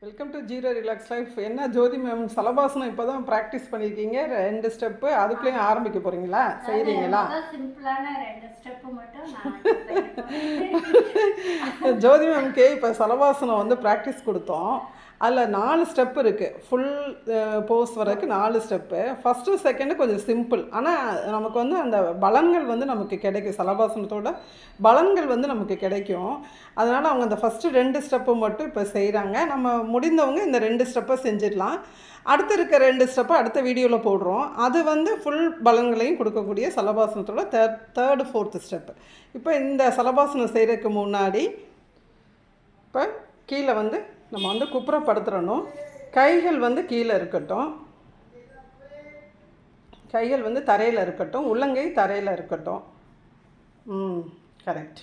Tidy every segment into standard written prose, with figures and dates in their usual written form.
Welcome to zero relax life. என்ன ஜோதி ma'am சலபாசனம் இப்போ தான் ப்ராக்டிஸ் பண்ணியிருக்கீங்க, 2 ஸ்டெப்பு அதுக்குள்ளேயும் ஆரம்பிக்க போகிறீங்களா, செய்கிறீங்களா? சிம்பிளான 2 ஸ்டெப்பு மட்டும் ஜோதி மேம்க்கு இப்போ சலபாசனம் வந்து ப்ராக்டிஸ் கொடுத்தோம். அதில் 4 ஸ்டெப் இருக்குது. ஃபுல் போஸ் வரதுக்கு 4 ஸ்டெப்பு. ஃபஸ்ட்டு செகண்டு கொஞ்சம் சிம்பிள், ஆனால் நமக்கு வந்து அந்த பலன்கள் வந்து நமக்கு கிடைக்கும். சலபாசனத்தோட பலன்கள் வந்து நமக்கு கிடைக்கும். அதனால் அவங்க அந்த ஃபஸ்ட்டு 2 ஸ்டெப்பு மட்டும் இப்போ செய்கிறாங்க. நம்ம முடிந்தவங்க இந்த 2 ஸ்டெப்பை செஞ்சிடலாம். அடுத்து இருக்க 2 ஸ்டெப்பை அடுத்த வீடியோவில் போடுறோம். அது வந்து ஃபுல் பலன்களையும் கொடுக்கக்கூடிய சலபாசனத்தோட தேர்டு ஃபோர்த்து ஸ்டெப்பு. இப்போ இந்த சலபாசனம் செய்கிறதுக்கு முன்னாடி இப்போ கீழே வந்து நம்ம வந்து குப்புறப்படுத்துறணும். கைகள் வந்து கீழே இருக்கட்டும், கைகள் வந்து தரையில் இருக்கட்டும், உள்ளங்கை தரையில் இருக்கட்டும். கரெக்ட்.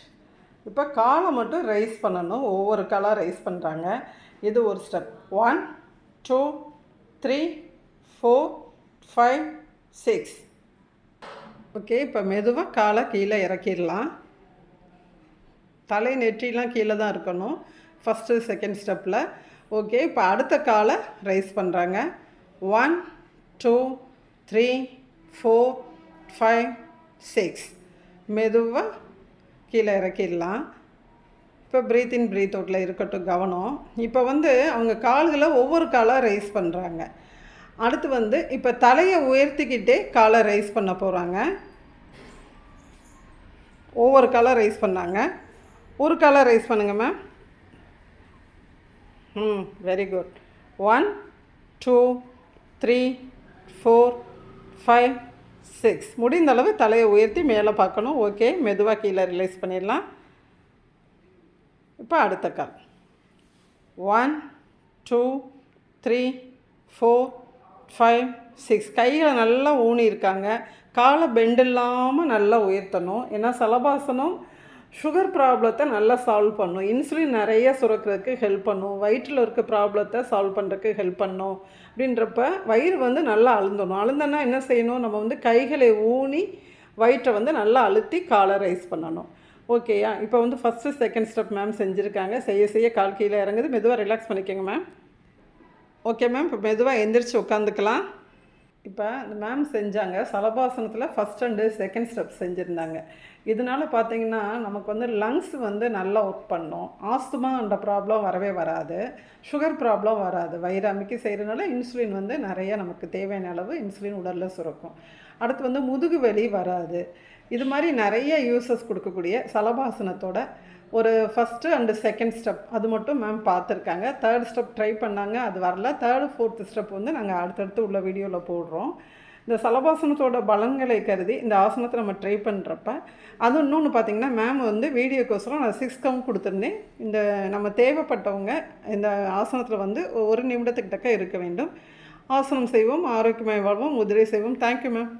இப்போ காலை மட்டும் ரைஸ் பண்ணணும். ஒவ்வொரு காலாக ரைஸ் பண்ணுறாங்க. இது ஒரு ஸ்டெப். 1 2 3 4 5 6. ஓகே, இப்போ மெதுவாக காலை கீழே இறக்கிடலாம். தலை நெற்றிலாம் கீழே தான் இருக்கணும் ஃபஸ்ட்டு செகண்ட் ஸ்டெப்பில். ஓகே, இப்போ அடுத்த காலை ரைஸ் பண்ணுறாங்க. 1 2 3 4 5 6. மெதுவாக கீழே இறக்கிடலாம். இப்போ ப்ரீத் இன் ப்ரீத் அவுட்டில் இருக்கட்டும் கவனம். இப்போ வந்து அவங்க கால்களை ஒவ்வொரு காலாக ரைஸ் பண்ணுறாங்க. அடுத்து வந்து இப்போ தலையை உயர்த்திக்கிட்டே காலை ரைஸ் பண்ண போகிறாங்க. ஒவ்வொரு காலாக ரைஸ் பண்ணாங்க. ஒரு காலாக ரைஸ் பண்ணுங்கள் மேம். Very good. 1 2 3 4 5 6. முடிந்த அளவு தலையை உயர்த்தி மேலே பார்க்கணும். ஓகே, மெதுவாக கீழே ரிலீஸ் பண்ணிடலாம். இப்போ அடுத்த கால். 1 2 3 4 5 6. கைகளை நல்லா ஊனியிருக்காங்க. காலை பெண்ட் இல்லாமல் நல்லா உயர்த்தணும். ஏன்னா சலபாசனம் சுகர் ப்ராப்ளத்தை நல்லா சால்வ் பண்ணும். இன்சுலின் நிறைய சுரக்கிறதுக்கு ஹெல்ப் பண்ணும். வயிற்றில் இருக்க ப்ராப்ளத்தை சால்வ் பண்ணுறதுக்கு ஹெல்ப் பண்ணும். அப்படின்றப்ப வயிறு வந்து நல்லா அழுந்தணும். அழுந்தனா என்ன செய்யணும், நம்ம வந்து கைகளை ஊனி வயிற்றை வந்து நல்லா அழுத்தி காலை ரைஸ் பண்ணணும். ஓகேயா? இப்போ வந்து ஃபஸ்ட்டு செகண்ட் ஸ்டெப் மேம் செஞ்சுருக்காங்க. செய்ய கால் கீழே இறங்குது. மெதுவாக ரிலாக்ஸ் பண்ணிக்கோங்க மேம். ஓகே மேம், இப்போ மெதுவாக எந்திரிச்சு உட்காந்துக்கலாம். இப்போ இந்த மேம் செஞ்சாங்க சலபாசனத்தில் ஃபஸ்ட் அண்டு செகண்ட் ஸ்டெப் செஞ்சுருந்தாங்க. இதனால் பார்த்திங்கன்னா நமக்கு வந்து லங்ஸ் வந்து நல்லா ஒர்க் பண்ணும். ஆஸ்துமான்ற ப்ராப்ளம் வரவே வராது. சுகர் ப்ராப்ளம் வராது. வயிறு அமைக்கி செய்கிறதுனால இன்சுலின் வந்து நிறைய நமக்கு தேவையான அளவு இன்சுலின் உடலில் சுரக்கும். அடுத்து வந்து முதுகு வலி வராது. இது மாதிரி நிறைய யூசஸ் கொடுக்கக்கூடிய சலபாசனத்தோட ஒரு ஃபஸ்ட்டு அண்டு செகண்ட் ஸ்டெப் அது மட்டும் மேம் பார்த்துருக்காங்க. தேர்ட் ஸ்டெப் ட்ரை பண்ணாங்க, அது வரல. தேர்டு ஃபோர்த்து ஸ்டெப் வந்து நாங்கள் அடுத்தடுத்து உள்ள வீடியோவில் போடுறோம். இந்த சலபாசனத்தோட பலன்களை கருதி இந்த ஆசனத்தை நம்ம ட்ரை பண்ணுறப்ப அது இன்னொன்று பார்த்திங்கன்னா மேம் வந்து வீடியோக்கோசரம் நான் 6 கவுண்ட் கொடுத்துருந்தேன். இந்த நம்ம தேவைப்பட்டவங்க இந்த ஆசனத்தில் வந்து 1 நிமிடத்துக்கிட்டக்க இருக்க வேண்டும். ஆசனம் செய்வோம், ஆரோக்கியமாக வாழ்வோம், முதிரை செய்வோம். Thank you ma'am.